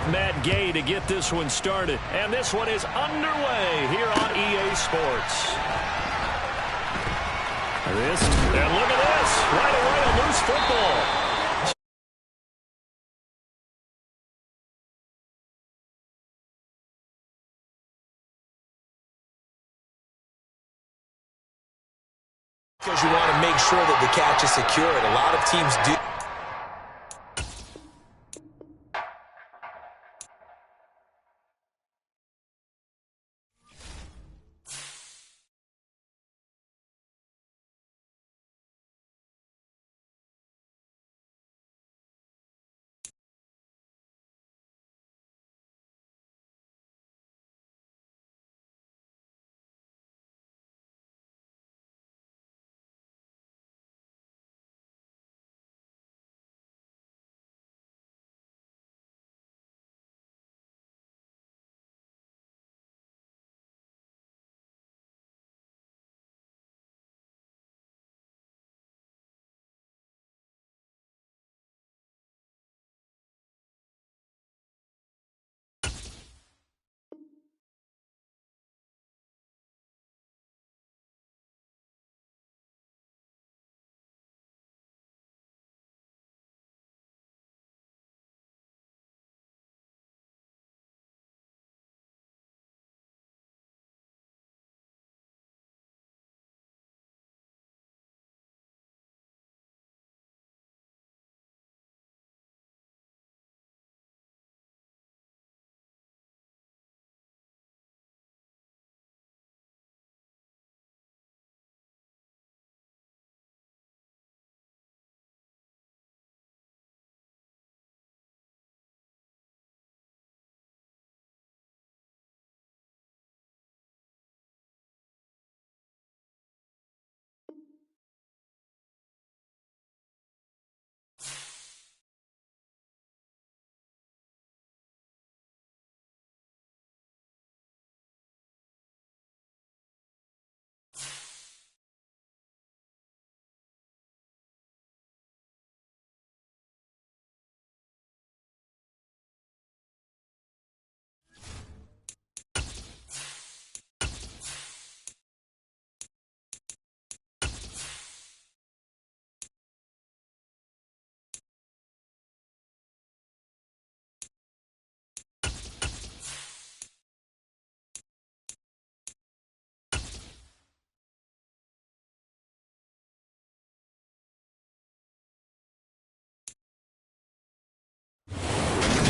youth Matt Gay to get this one started. And this one is underway here on EA Sports. And look at this. Right away, a loose football. Because you want to make sure that the catch is secured. A lot of teams do.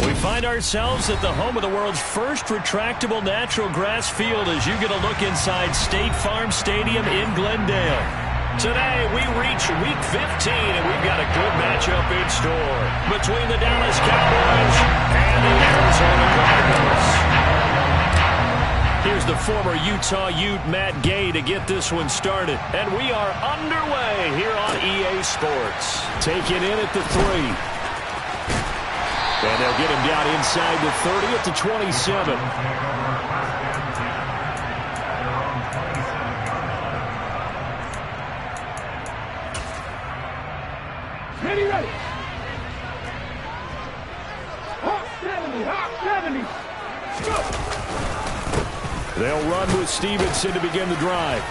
We find ourselves at the home of the world's first retractable natural grass field as you get a look inside State Farm Stadium in Glendale. Today, we reach Week 15, and we've got a good matchup in store between the Dallas Cowboys and the Arizona Cardinals. Here's the former Utah Ute Matt Gay to get this one started. And we are underway here on EA Sports. Taking in at the 3. And they'll get him down inside the 30 at the 27. Ready. Hawk 70. They'll run with Stevenson to begin the drive.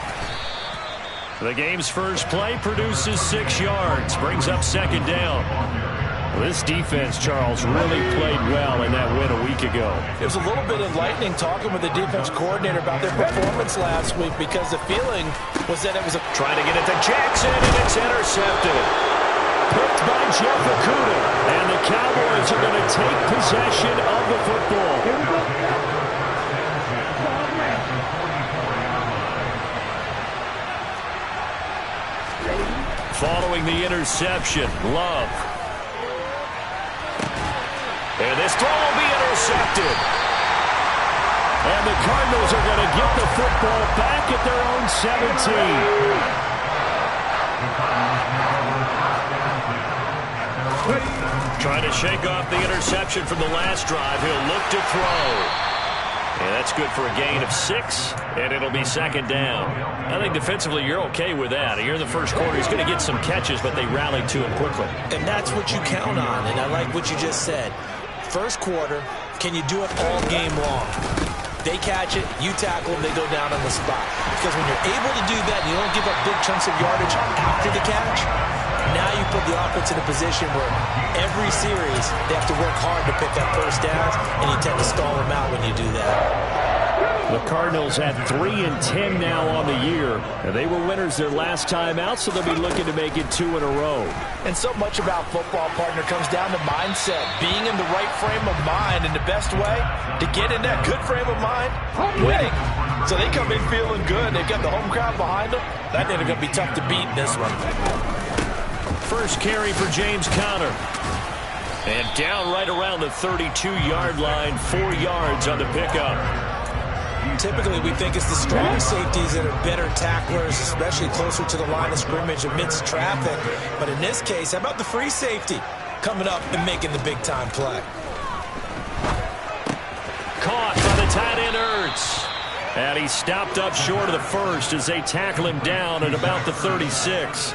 The game's first play produces 6 yards, brings up second down. This defense, Charles, really played well in that win a week ago. It was a little bit enlightening talking with the defense coordinator about their performance last week because the feeling was that it was trying to get it to Jackson, and it's intercepted. Picked by Jeff Okuda, and the Cowboys are going to take possession of the football. Here we go. Following the interception, Love. And this throw will be intercepted. And the Cardinals are going to get the football back at their own 17. Trying to shake off the interception from the last drive. He'll look to throw. And that's good for a gain of 6, and it'll be second down. I think defensively you're okay with that. Here in the first quarter, he's going to get some catches, but they rallied to him quickly. And that's what you count on, and I like what you just said. First quarter, can you do it all game long? They catch it, you tackle them, they go down on the spot. Because when you're able to do that and you don't give up big chunks of yardage after the catch, now you put the offense in a position where every series they have to work hard to pick up first downs, and you tend to stall them out when you do that. The Cardinals at 3-10 now on the year. And they were winners their last time out, so they'll be looking to make it 2 in a row. And so much about football, partner, comes down to mindset. Being in the right frame of mind, and the best way to get in that good frame of mind, winning. So they come in feeling good. They've got the home crowd behind them. That they're going to be tough to beat in this one. First carry for James Conner. And down right around the 32-yard line, 4 yards on the pickup. Typically, we think it's the strong safeties that are better tacklers, especially closer to the line of scrimmage amidst traffic. But in this case, how about the free safety coming up and making the big-time play? Caught by the tight end, Ertz. And he stopped up short of the first as they tackle him down at about the 36.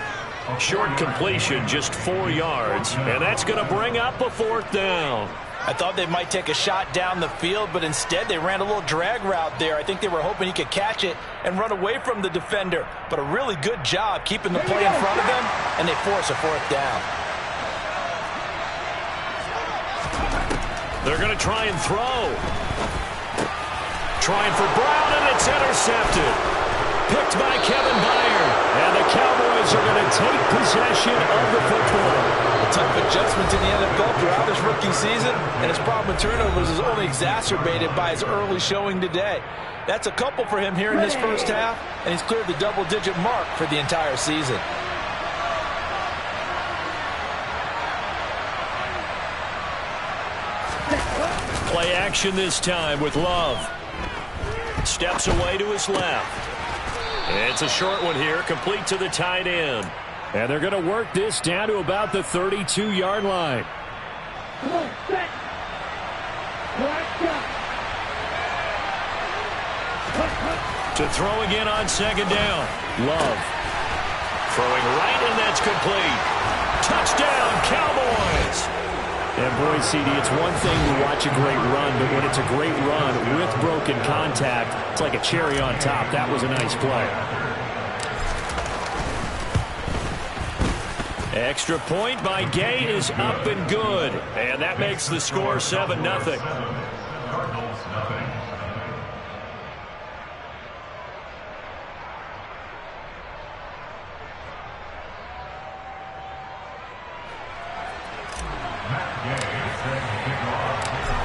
Short completion, just 4 yards. And that's going to bring up a 4th down. I thought they might take a shot down the field, but instead they ran a little drag route there. I think they were hoping he could catch it and run away from the defender. But a really good job keeping the play in front of them, and they force a 4th down. They're going to try and throw. Trying for Brown, and it's intercepted. Picked by Kevin Byard. And the Cowboys are going to take possession of the football. A tough adjustment in the NFL throughout his rookie season, and his problem with turnovers is only exacerbated by his early showing today. That's a couple for him here in this first half, and he's cleared the double-digit mark for the entire season. Play action this time with Love. Steps away to his left. It's a short one here, complete to the tight end. And they're going to work this down to about the 32-yard line. To throw again on 2nd down. Love. Throwing right, and that's complete. Touchdown, Cowboys! And boy, CD, it's one thing to watch a great run, but when it's a great run with broken contact, it's like a cherry on top. That was a nice play. Extra point by Gay is up and good. And that makes the score 7-0.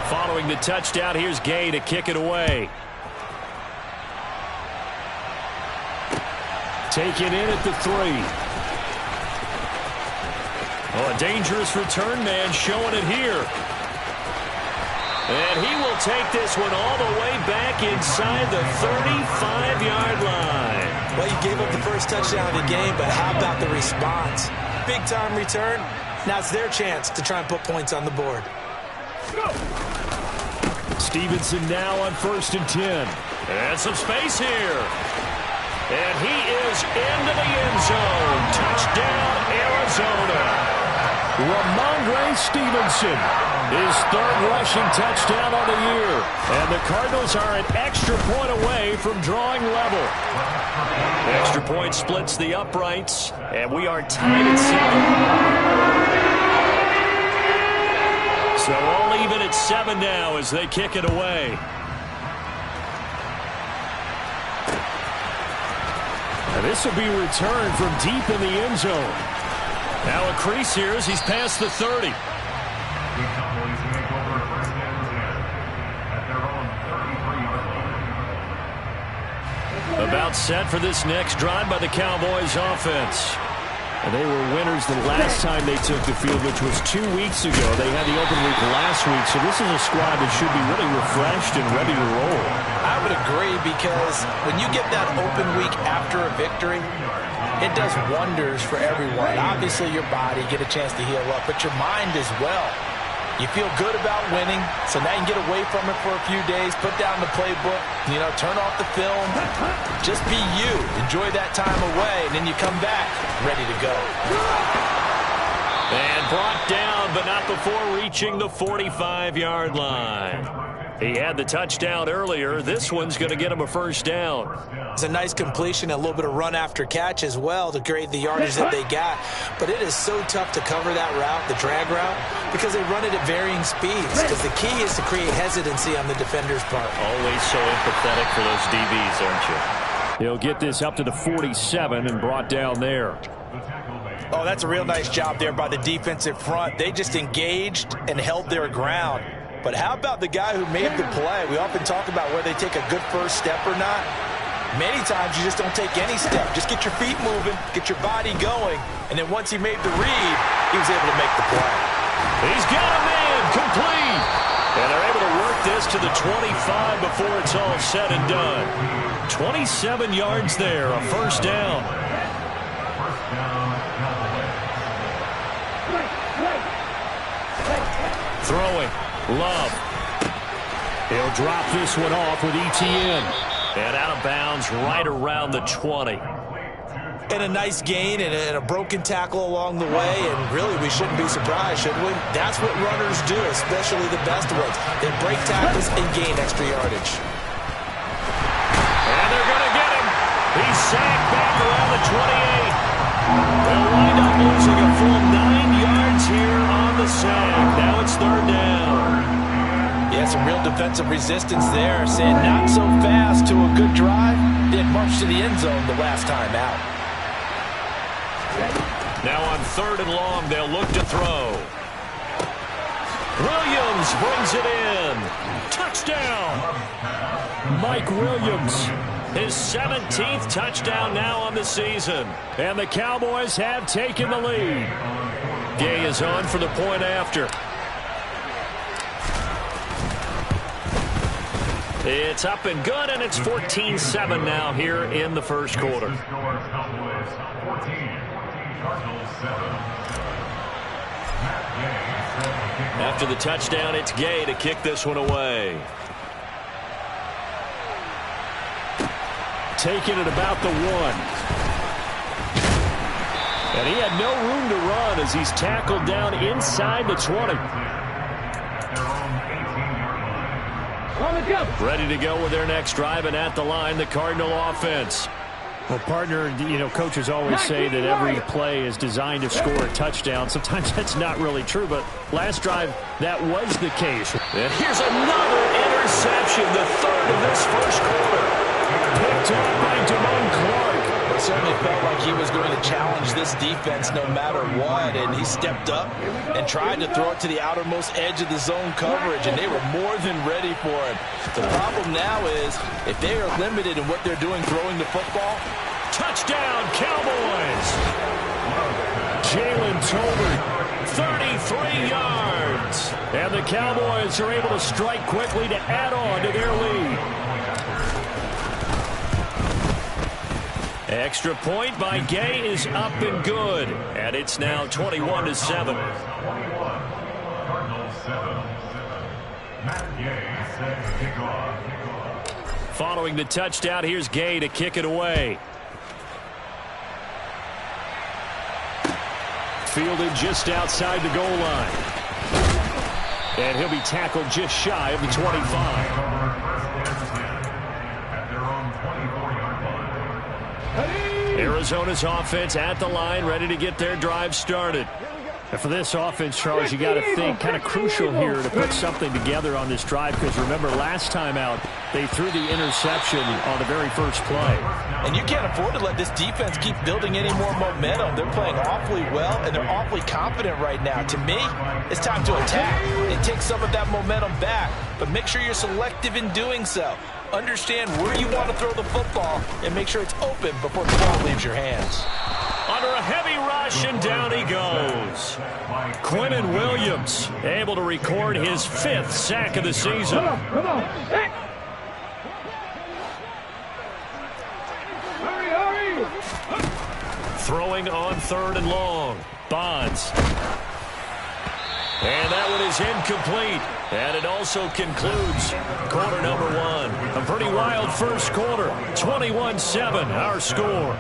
Following the touchdown, here's Gay to kick it away. Taken in at the 3. Oh, a dangerous return man showing it here. And he will take this one all the way back inside the 35-yard line. Well, you gave up the first touchdown of the game, but how about the response? Big-time return. Now it's their chance to try and put points on the board. Stevenson now on 1st and 10. And some space here. And he is into the end zone. Touchdown, Arizona. Ramondre Stevenson, his 3rd rushing touchdown on the year. And the Cardinals are an extra point away from drawing level. Extra point splits the uprights, and we are tied at 7. So all even at 7 now as they kick it away. And this will be returned from deep in the end zone. Now a crease here as he's past the 30. About set for this next drive by the Cowboys offense. And they were winners the last time they took the field, which was 2 weeks ago. They had the open week last week, so this is a squad that should be really refreshed and ready to roll. I would agree, because when you get that open week after a victory, it does wonders for everyone. Obviously, your body, get a chance to heal up, but your mind as well. You feel good about winning, so now you can get away from it for a few days, put down the playbook, turn off the film. Just be you. Enjoy that time away, and then you come back ready to go. And brought down, but not before reaching the 45-yard line. He had the touchdown earlier. This one's going to get him a first down. It's a nice completion, a little bit of run after catch as well to create the yardage that they got. But it is so tough to cover that route, the drag route, because they run it at varying speeds. Because the key is to create hesitancy on the defender's part. Always so empathetic for those DBs, aren't you? He'll get this up to the 47 and brought down there. Oh, that's a real nice job there by the defensive front. They just engaged and held their ground. But how about the guy who made the play? We often talk about whether they take a good first step or not. Many times you just don't take any step. Just get your feet moving, get your body going, and then once he made the read, he was able to make the play. He's got a man, complete. And they're able to work this to the 25 before it's all said and done. 27 yards there, a first down. Throwing. Love. He'll drop this one off with ETN. And out of bounds right around the 20. And a nice gain and a broken tackle along the way. And really, we shouldn't be surprised, should we? That's what runners do, especially the best ones. They break tackles and gain extra yardage. And they're going to get him. He's sacked back around the 28. They'll wind up losing a full 9 yards here on the sack. Now it's third down. Yeah, some real defensive resistance there, saying not so fast to a good drive. Didn't march to the end zone the last time out. Now on third and long, they'll look to throw. Williams brings it in. Touchdown. Mike Williams. His 17th touchdown now on the season. And the Cowboys have taken the lead. Gay is on for the point after. It's up and good, and it's 14-7 now here in the first quarter. After the touchdown, it's Gay to kick this one away. Taking it about the 1. And he had no room to run as he's tackled down inside the 20. Ready to go with their next drive, and at the line, the Cardinal offense. Well, partner, coaches always say that every play is designed to score a touchdown. Sometimes that's not really true, but last drive, that was the case. And here's another interception, the third of this first quarter. Picked up by Damone Clark. It certainly felt like he was going to challenge this defense no matter what, and he stepped up and tried to throw it to the outermost edge of the zone coverage, and they were more than ready for it. The problem now is if they are limited in what they're doing throwing the football. Touchdown, Cowboys! Jalen Tolbert, 33 yards. And the Cowboys are able to strike quickly to add on to their lead. Extra point by Gay is up and good. And it's now 21-7. Following the touchdown, here's Gay to kick it away. Fielded just outside the goal line. And he'll be tackled just shy of the 25. Arizona's offense at the line, ready to get their drive started. And for this offense, Charles, you got to think kind of crucial here to put something together on this drive, because remember last time out they threw the interception on the very first play. And you can't afford to let this defense keep building any more momentum. They're playing awfully well, and they're awfully confident right now. To me, it's time to attack and take some of that momentum back, but make sure you're selective in doing so. Understand where you want to throw the football and make sure it's open before the ball leaves your hands. Under a heavy rush, and down he goes. Quinnen Williams able to record his 5th sack of the season. Come on. Hey. Hurry. Throwing on third and long. Bonds. And that one is incomplete. And it also concludes quarter number 1. A pretty wild first quarter. 21-7, our score.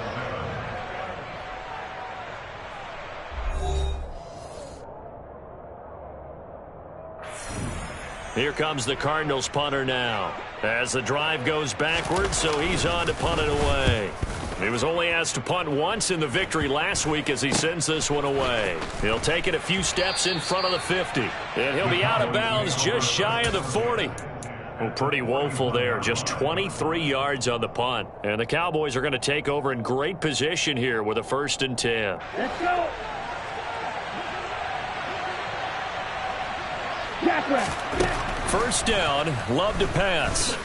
Here comes the Cardinals punter now. As the drive goes backwards, so he's on to punt it away. He was only asked to punt once in the victory last week as he sends this one away. He'll take it a few steps in front of the 50. And he'll be out of bounds just shy of the 40. Well, pretty woeful there. Just 23 yards on the punt. And the Cowboys are going to take over in great position here with a 1st and 10. Let's go. First down, Love to pass.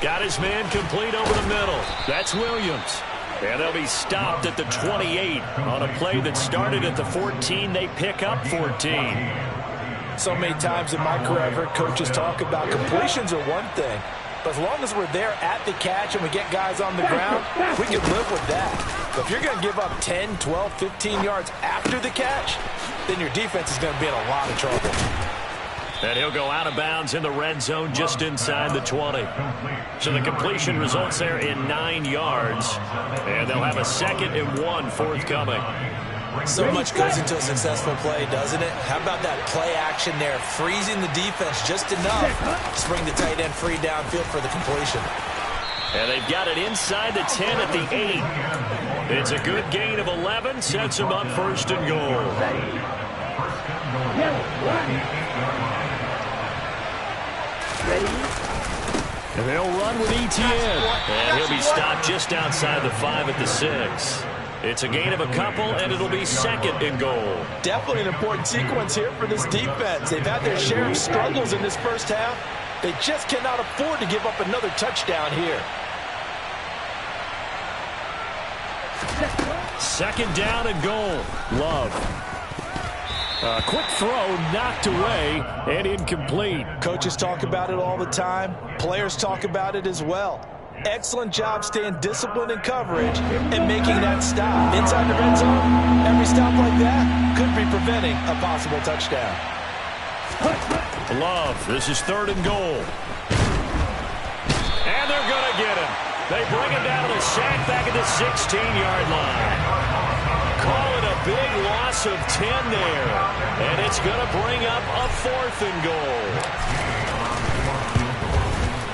Got his man complete over the middle. That's Williams. And they'll be stopped at the 28 on a play that started at the 14. They pick up 14. So many times in my career, I've heard coaches talk about completions are one thing. But as long as we're there at the catch and we get guys on the ground, we can live with that. But if you're going to give up 10, 12, 15 yards after the catch, then your defense is going to be in a lot of trouble. And he'll go out of bounds in the red zone just inside the 20. So the completion results there in 9 yards. And they'll have a 2nd and 1 forthcoming. So much goes into a successful play, doesn't it? How about that play action there, freezing the defense just enough to bring the tight end free downfield for the completion. And they've got it inside the 10 at the 8. It's a good gain of 11, sets them up 1st and goal. And they'll run with ETN. And he'll be stopped just outside the 5 at the 6. It's a gain of a couple, and it'll be 2nd and goal. Definitely an important sequence here for this defense. They've had their share of struggles in this first half. They just cannot afford to give up another touchdown here. 2nd down and goal. Love. A quick throw knocked away and incomplete. Coaches talk about it all the time. Players talk about it as well. Excellent job staying disciplined in coverage and making that stop. Inside the red zone, every stop like that could be preventing a possible touchdown. Love, this is 3rd and goal. And they're going to get him. They bring him down to the sack back at the 16-yard line. Call it a big loss of 10 there. And it's going to bring up a 4th and goal.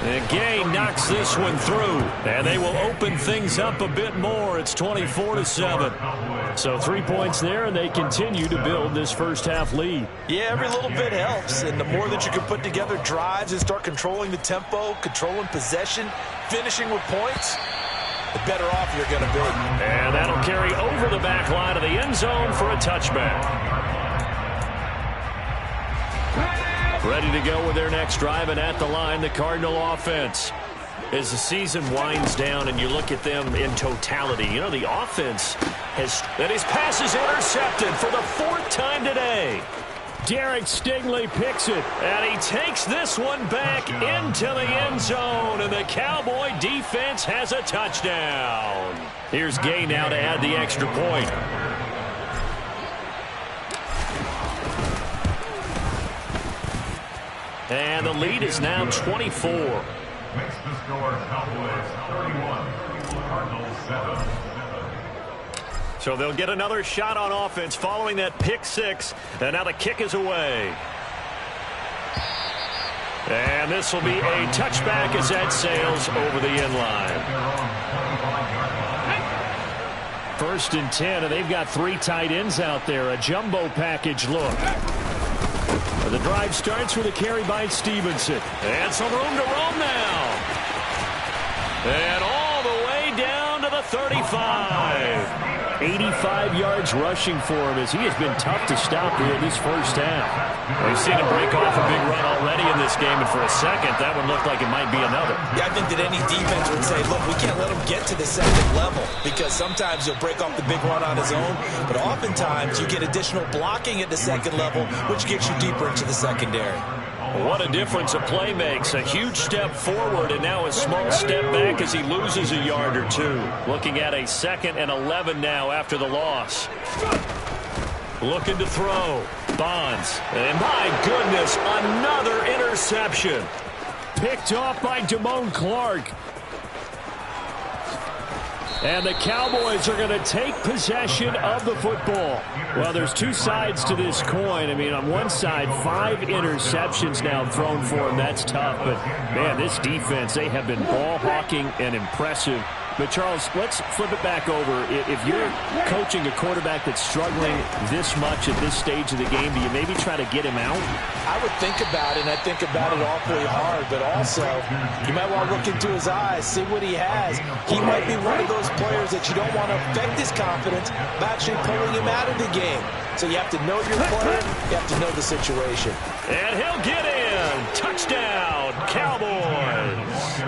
And Gay knocks this one through, and they will open things up a bit more. It's 24-7. So 3 points there, and they continue to build this first half lead. Yeah, every little bit helps, and the more that you can put together drives and start controlling the tempo, controlling possession, finishing with points, the better off you're going to be. And that'll carry over the back line of the end zone for a touchback. Ready to go with their next drive, and at the line, the Cardinal offense. As the season winds down and you look at them in totality, you know, the offense has... And his pass is intercepted for the 4th time today. Derek Stingley picks it, and he takes this one back into the end zone, and the Cowboy defense has a touchdown. Here's Gay now to add the extra point. And the lead is now 24. Makes the score Cowboys 31, Cardinals 7. So they'll get another shot on offense following that pick 6. And now the kick is away. And this will be a touchback as that sails over the end line. 1st and 10, and they've got 3 tight ends out there. A jumbo package look. The drive starts with a carry by Stevenson. And some room to roam now. And all the way down to the 35. 85 yards rushing for him as he has been tough to stop here in this first half. We've seen him break off a big run already in this game, and for a second, that one looked like it might be another. Yeah, I think that any defense would say, look, we can't let him get to the 2nd level because sometimes he'll break off the big run on his own, but oftentimes you get additional blocking at the 2nd level, which gets you deeper into the secondary. What a difference a play makes. A huge step forward and now a small step back as he loses a yard or 2. Looking at a 2nd and 11 now after the loss. Looking to throw. Bonds. And my goodness, another interception. Picked off by Damone Clark. And the Cowboys are going to take possession of the football. Well, there's two sides to this coin. I mean, on one side, 5 interceptions now thrown for them. That's tough. But, man, this defense, they have been ball hawking and impressive. But, Charles, let's flip it back over. If you're coaching a quarterback that's struggling this much at this stage of the game, do you maybe try to get him out? I would think about it, and I think about it awfully hard. But also, you might want to look into his eyes, see what he has. He might be one of those players that you don't want to affect his confidence by actually pulling him out of the game. So you have to know your player. You have to know the situation. And he'll get in. Touchdown, Cowboys.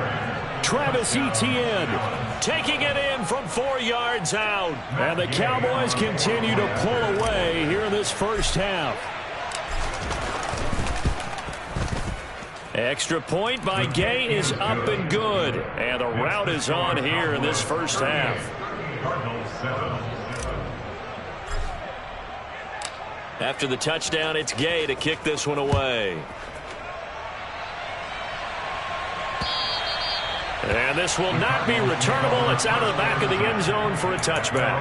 Travis Etienne taking it in from 4 yards out. And the Cowboys continue to pull away here in this first half. Extra point by Gay is up and good. And the route is on here in this first half. After the touchdown, it's Gay to kick this one away. And this will not be returnable. It's out of the back of the end zone for a touchback.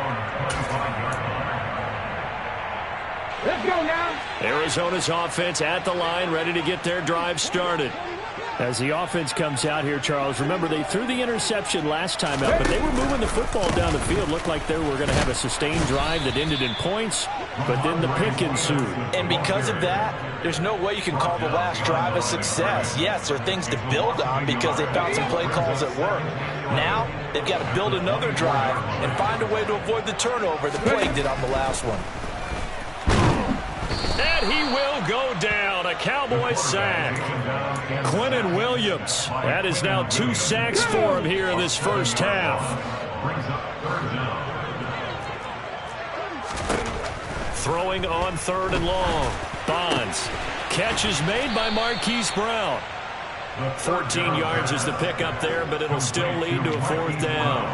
Let's go now. Arizona's offense at the line, ready to get their drive started. As the offense comes out here, Charles, remember they threw the interception last time out, but they were moving the football down the field. Looked like they were going to have a sustained drive that ended in points, but then the pick ensued. And because of that, there's no way you can call the last drive a success. Yes, there are things to build on because they found some play calls that work. Now, they've got to build another drive and find a way to avoid the turnover that plagued it on the last one. And he will go down. A Cowboys sack. Quinnen Williams. That is now 2 sacks for him here in this first half. Throwing on 3rd and long. Bonds. Catch is made by Marquise Brown. 14 yards is the pickup there, but it'll still lead to a 4th down.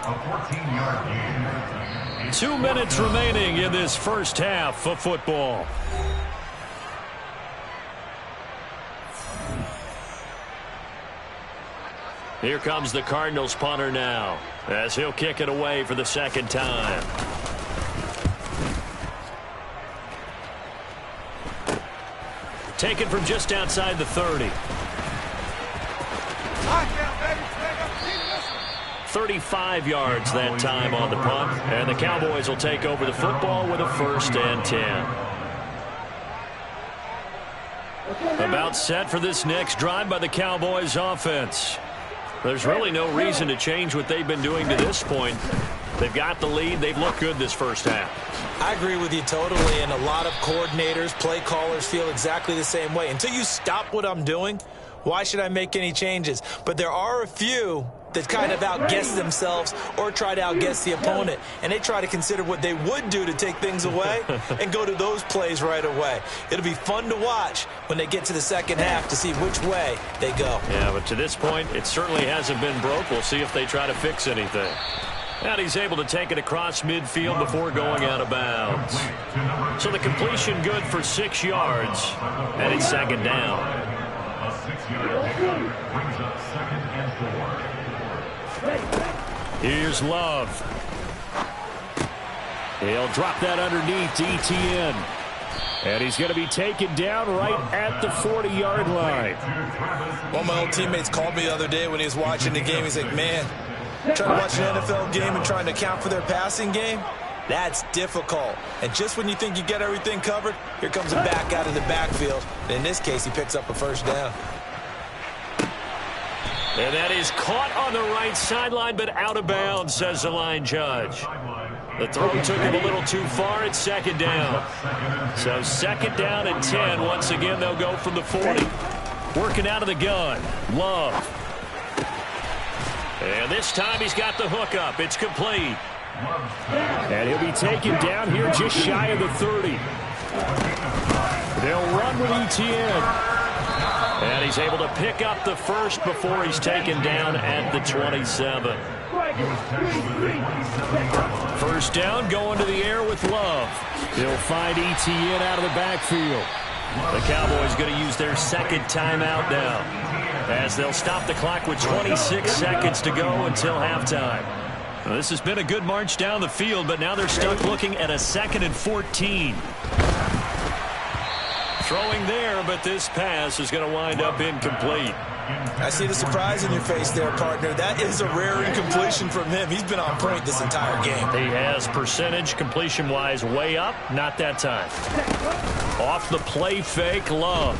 A 14-yard gain. 2 minutes remaining in this first half of football. Here comes the Cardinals punter now, as he'll kick it away for the 2nd time. Taken from just outside the 30. 35 yards that time on the punt, and the Cowboys will take over the football with a 1st and 10. About set for this next drive by the Cowboys offense. There's really no reason to change what they've been doing to this point. They've got the lead. They've looked good this first half. I agree with you totally, and a lot of coordinators, play callers feel exactly the same way. Until you stop what I'm doing, why should I make any changes? But there are a few that kind of outguess themselves or try to outguess the opponent, and they try to consider what they would do to take things away and go to those plays right away. It'll be fun to watch when they get to the second half to see which way they go. Yeah, but to this point, it certainly hasn't been broke. We'll see if they try to fix anything. And he's able to take it across midfield before going out of bounds. So the completion good for 6 yards, and it's 2nd down. A 6-yard gain brings up 2nd and 4. Here's Love. He'll drop that underneath to Etienne. And he's going to be taken down right at the 40-yard line. One of my old teammates called me the other day when he was watching the game. He's like, man, trying to watch an NFL game and trying to account for their passing game, that's difficult. And just when you think you get everything covered, here comes a back out of the backfield. And in this case, he picks up a 1st down. And that is caught on the right sideline, but out of bounds, says the line judge. The throw took him a little too far. It's 2nd down. So 2nd down and 10. Once again, they'll go from the 40. Working out of the gun. Love. And this time he's got the hook up. It's complete. And he'll be taken down here just shy of the 30. They'll run with Etienne. And he's able to pick up the 1st before he's taken down at the 27. 1st down, going to the air with Love. He'll find Etienne out of the backfield. The Cowboys going to use their 2nd timeout now. as they'll stop the clock with 26 seconds to go until halftime. Well, this has been a good march down the field, but now they're stuck looking at a 2nd and 14. Throwing there, but this pass is going to wind up incomplete. I see the surprise in your face there, partner. That is a rare incompletion from him. He's been on point this entire game. He has percentage completion-wise way up. Not that time. Off the play fake, Love.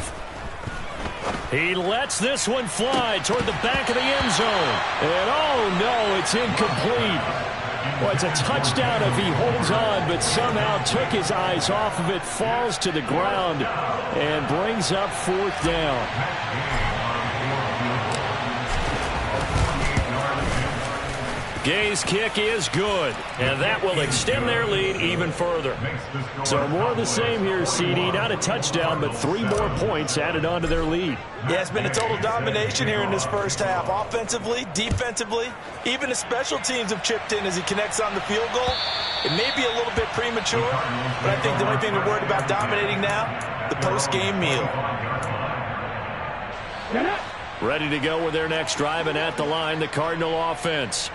He lets this one fly toward the back of the end zone. And oh no, it's incomplete. Well, it's a touchdown if he holds on, but somehow took his eyes off of it, falls to the ground, and brings up 4th down. Gay's kick is good, and that will extend their lead even further. So more of the same here, CD. Not a touchdown, but 3 more points added on to their lead. Yeah, it's been a total domination here in this first half. Offensively, defensively, even the special teams have chipped in as he connects on the field goal. It may be a little bit premature, but I think the only thing we're worried about dominating now, the post-game meal. Ready to go with their next drive, and at the line, the Cardinal offense.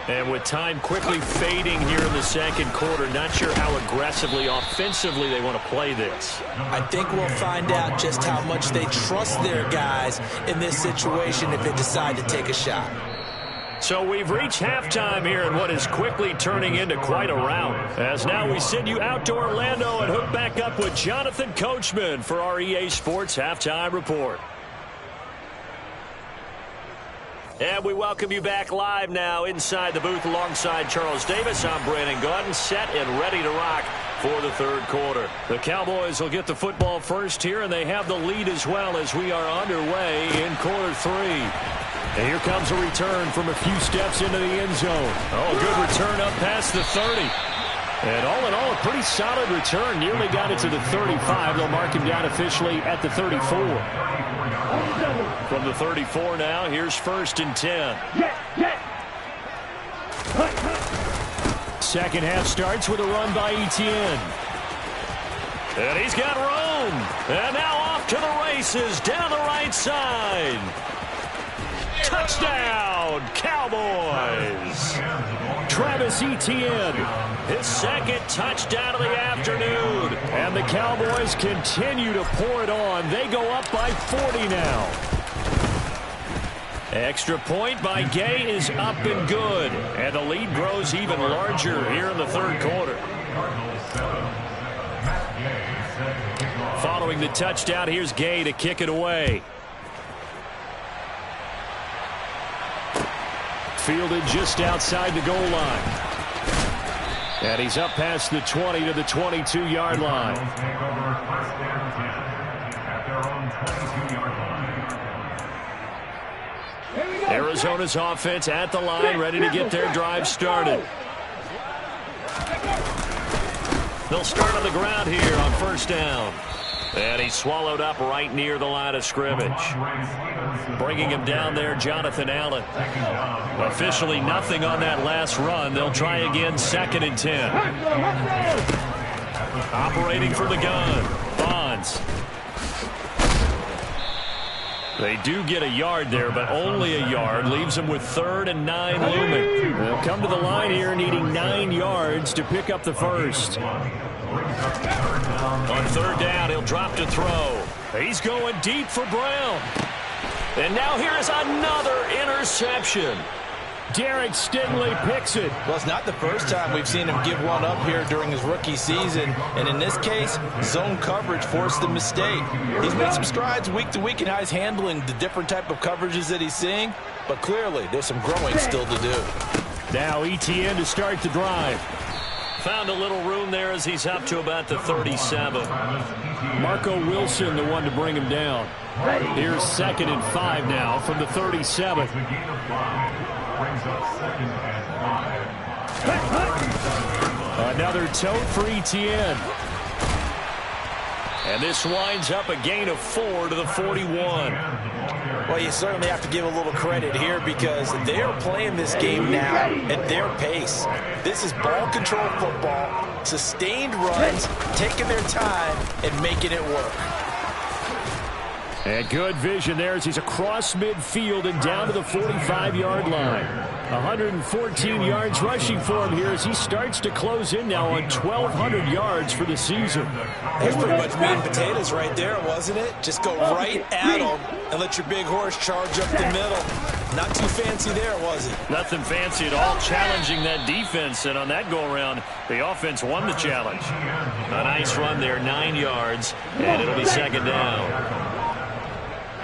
And with time quickly fading here in the 2nd quarter, not sure how aggressively, offensively they want to play this. I think we'll find out just how much they trust their guys in this situation if they decide to take a shot. So we've reached halftime here in what is quickly turning into quite a rout. As now we send you out to Orlando and hook back up with Jonathan Coachman for our EA Sports Halftime Report. And we welcome you back live now inside the booth alongside Charles Davis. I'm Brandon Gaudin, set and ready to rock for the 3rd quarter. The Cowboys will get the football first here, and they have the lead as well as we are underway in quarter 3. And here comes a return from a few steps into the end zone. Oh, good return up past the 30. And all in all, a pretty solid return. Nearly got it to the 35. They'll mark him down officially at the 34. From the 34 now, here's 1st and 10. Second half starts with a run by Etienne. And he's got room. And now off to the races down the right side. Touchdown, Cowboys. Travis Etienne. His 2nd touchdown of the afternoon. And the Cowboys continue to pour it on. They go up by 40 now. Extra point by Gay is up and good. And the lead grows even larger here in the 3rd quarter. Following the touchdown, here's Gay to kick it away. Fielded just outside the goal line. And he's up past the 20 to the 22-yard line. Arizona's offense at the line, ready to get their drive started. They'll start on the ground here on 1st down. And he's swallowed up right near the line of scrimmage. Bringing him down there, Jonathan Allen. Officially nothing on that last run. They'll try again, 2nd and 10. Operating from the gun, Bonds. They do get a yard there, but only a yard. Leaves them with 3rd and 9 looming. They'll come to the line here needing 9 yards to pick up the 1st. On 3rd down, he'll drop to throw. He's going deep for Brown. And now here is another interception. Derek Stingley picks it. Well, it's not the first time we've seen him give one up here during his rookie season. And in this case, zone coverage forced the mistake. He's made some strides week to week in how he's handling the different type of coverages that he's seeing. But clearly, there's some growing still to do. Now Etienne to start the drive. Found a little room there as he's up to about the 37. Marco Wilson, the one to bring him down. Here's 2nd and 5 now from the 37. Another tote for Etienne. And this winds up a gain of 4 to the 41. Well, you certainly have to give a little credit here because they're playing this game now at their pace. This is ball control football, sustained runs, taking their time and making it work. And good vision there as he's across midfield and down to the 45-yard line. 114 yards rushing for him here as he starts to close in now on 1,200 yards for the season. That's pretty much meat and potatoes right there, wasn't it? Just go right at him and let your big horse charge up the middle. Not too fancy there, was it? Nothing fancy at all, challenging that defense. And on that go-around, the offense won the challenge. A nice run there, 9 yards, and it'll be second down.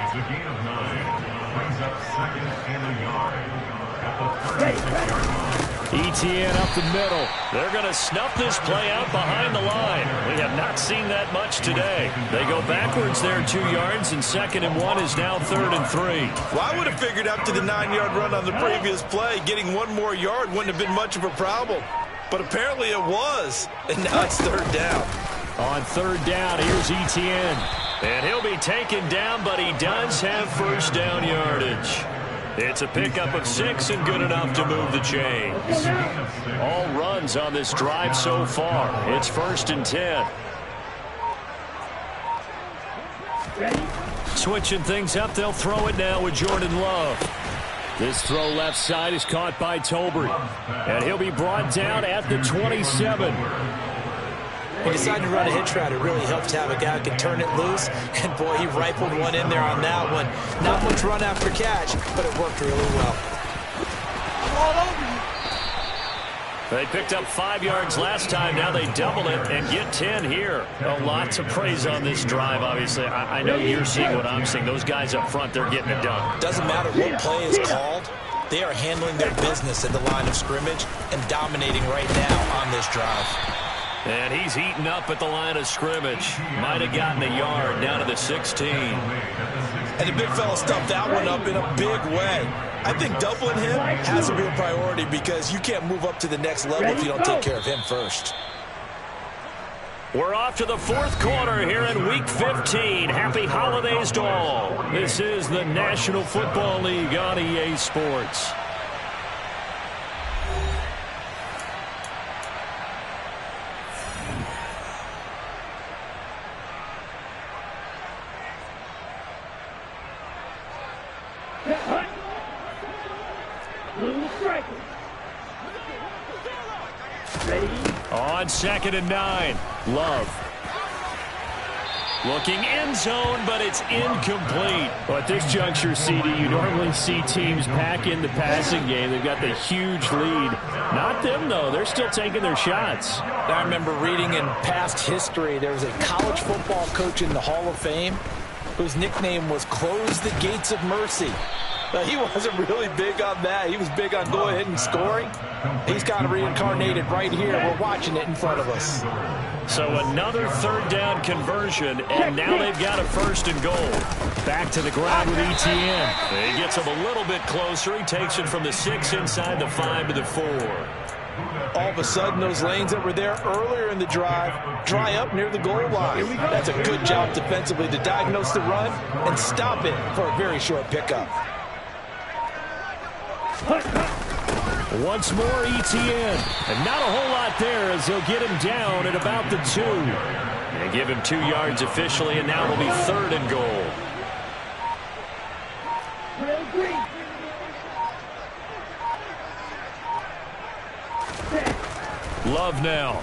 It's a gain of 9. Brings up second and a yard at the 36-yard line. Etienne up the middle. They're going to snuff this play out behind the line. We have not seen that much today. They go backwards there 2 yards, and 2nd and 1 is now 3rd and 3. Well, I would have figured after the 9-yard run on the previous play, getting 1 more yard wouldn't have been much of a problem. But apparently it was, and now it's 3rd down. On 3rd down, here's Etienne. And he'll be taken down, but he does have first down yardage. It's a pickup of 6 and good enough to move the chains. All runs on this drive so far. It's 1st and 10. Switching things up, they'll throw it now with Jordan Love. This throw left side is caught by Tolbert. And he'll be brought down at the 27. He decided to run a hitch route. It really helped to have a guy who can turn it loose. And, boy, he rifled one in there on that one. Not much run after catch, but it worked really well. They picked up 5 yards last time. Now they double it and get 10 here. A lot to praise on this drive, obviously. I know you're seeing what I'm seeing. Those guys up front, they're getting it done. Doesn't matter what play is called. They are handling their business at the line of scrimmage and dominating right now on this drive. And he's eating up at the line of scrimmage. Might have gotten a yard down to the 16. And the big fella stuffed that one up in a big way. I think doubling him has to be a priority because you can't move up to the next level if you don't take care of him first. We're off to the 4th quarter here in Week 15. Happy holidays to all. This is the National Football League on EA Sports. On 2nd and 9, Love. Looking end zone, but it's incomplete. Well, at this juncture, CD, you normally see teams pack in the passing game. They've got the huge lead. Not them, though. They're still taking their shots. I remember reading in past history, there was a college football coach in the Hall of Fame whose nickname was Close the Gates of Mercy. But he wasn't really big on that. He was big on going ahead and scoring. He's kind of reincarnated right here. We're watching it in front of us. So another 3rd down conversion, and now they've got a 1st and goal. Back to the ground with Etienne. He gets him a little bit closer. He takes it from the 6 inside the 5 to the 4. All of a sudden, those lanes that were there earlier in the drive dry up near the goal line. That's a good job defensively to diagnose the run and stop it for a very short pickup. Once more, Etienne. And not a whole lot there as he'll get him down at about the 2. And give him 2 yards officially, and now it'll be 3rd and goal. Love now.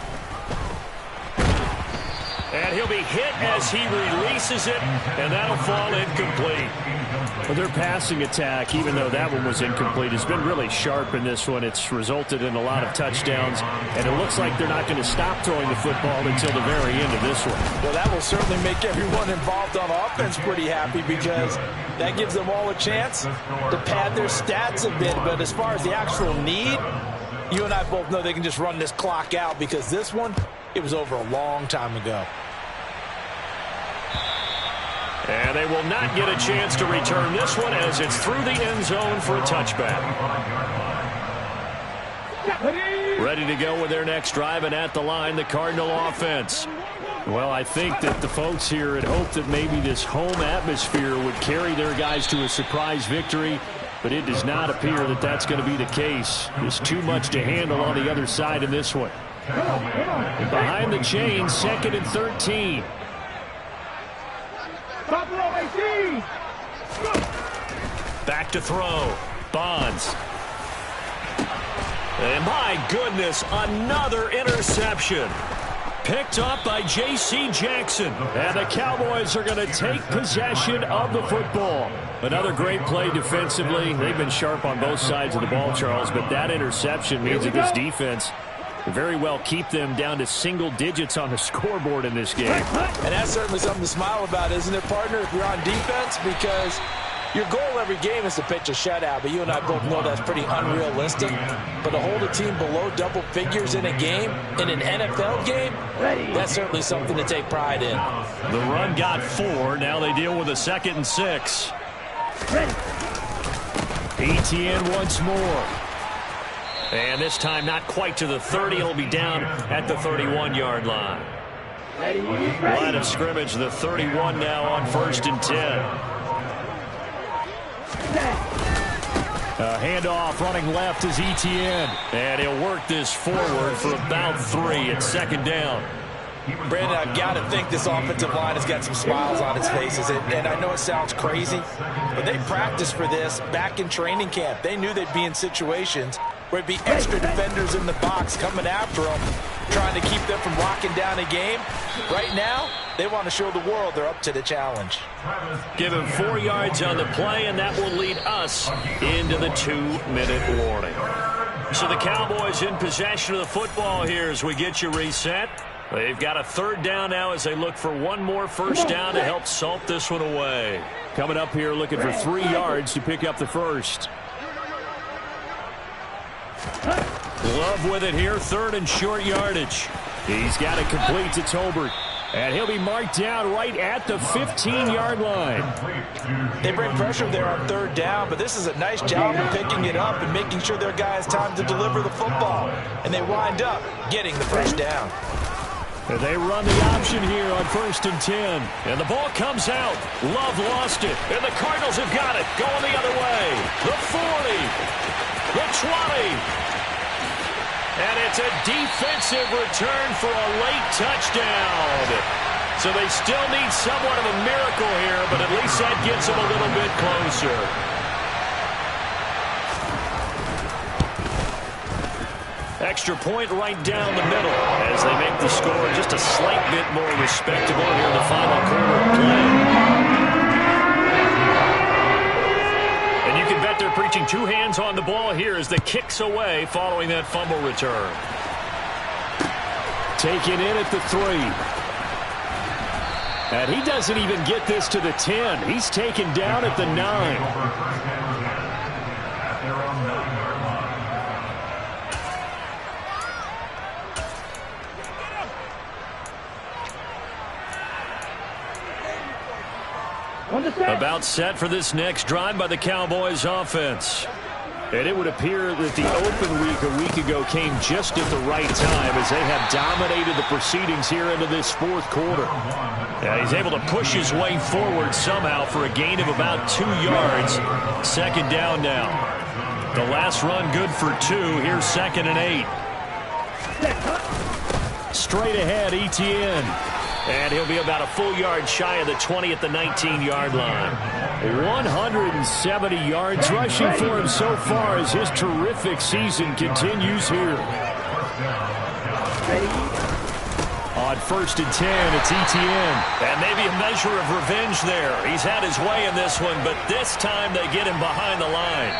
And he'll be hit as he releases it, and that'll fall incomplete. Well, their passing attack, even though that one was incomplete, has been really sharp in this one. It's resulted in a lot of touchdowns, and it looks like they're not going to stop throwing the football until the very end of this one. Well, that will certainly make everyone involved on offense pretty happy because that gives them all a chance to pad their stats a bit. But as far as the actual need, you and I both know they can just run this clock out because this one, it was over a long time ago. And they will not get a chance to return this one as it's through the end zone for a touchback. Ready to go with their next drive, and at the line, the Cardinal offense. Well, I think that the folks here had hoped that maybe this home atmosphere would carry their guys to a surprise victory, but it does not appear that that's going to be the case. There's too much to handle on the other side in this one. And behind the chains, 2nd and 13. Buffalo 18! back to throw. Bonds. And my goodness, another interception. Picked up by J.C. Jackson. And the Cowboys are going to take possession of the football. Another great play defensively. They've been sharp on both sides of the ball, Charles, but that interception means that this defense very well keep them down to single digits on the scoreboard in this game. And that's certainly something to smile about, isn't it, partner, if you're on defense? Because your goal every game is to pitch a shutout, but you and I both know that's pretty unrealistic. But to hold a team below double figures in a game, in an NFL game, that's certainly something to take pride in. The run got 4. Now they deal with a 2nd and 6. ETN once more. And this time not quite to the 30. It'll be down at the 31-yard line. Line of scrimmage, the 31 now on 1st and 10. Handoff running left is ETN. And he'll work this forward for about 3 at 2nd down. Brandon, I've got to think this offensive line has got some smiles on its faces. And I know it sounds crazy, but they practiced for this back in training camp. They knew they'd be in situations where it'd be extra defenders in the box coming after them, trying to keep them from locking down a game. Right now, they want to show the world they're up to the challenge. Give him 4 yards on the play, and that will lead us into the 2-minute warning. So the Cowboys in possession of the football here as we get you reset. They've got a 3rd down now as they look for one more first down to help salt this one away. Coming up here looking for 3 yards to pick up the first. Love with it here, 3rd and short yardage. He's got it complete to Tolbert. And he'll be marked down right at the 15-yard line. They bring pressure there on 3rd down, but this is a nice job of picking it up and making sure their guy has time to deliver the football. And they wind up getting the first down. And they run the option here on 1st and 10. And the ball comes out. Love lost it. And the Cardinals have got it. Going the other way. The 40. The 20. And it's a defensive return for a late touchdown. So they still need somewhat of a miracle here, but at least that gets them a little bit closer. Extra point right down the middle as they make the score just a slight bit more respectable here in the final quarter of play. And you can bet they're preaching 2 hands on the ball here as the kick's away following that fumble return. Taken in at the 3. And he doesn't even get this to the 10. He's taken down at the 9. About set for this next drive by the Cowboys offense. And it would appear that the open week a week ago came just at the right time as they have dominated the proceedings here into this 4th quarter. Yeah, he's able to push his way forward somehow for a gain of about 2 yards. 2nd down now. The last run good for 2. Here's 2nd and 8. Straight ahead, ETN. And he'll be about a full yard shy of the 20 at the 19-yard line. 170 yards rushing for him so far as his terrific season continues here. On 1st and 10, it's ETN. And maybe a measure of revenge there. He's had his way in this one, but this time they get him behind the line.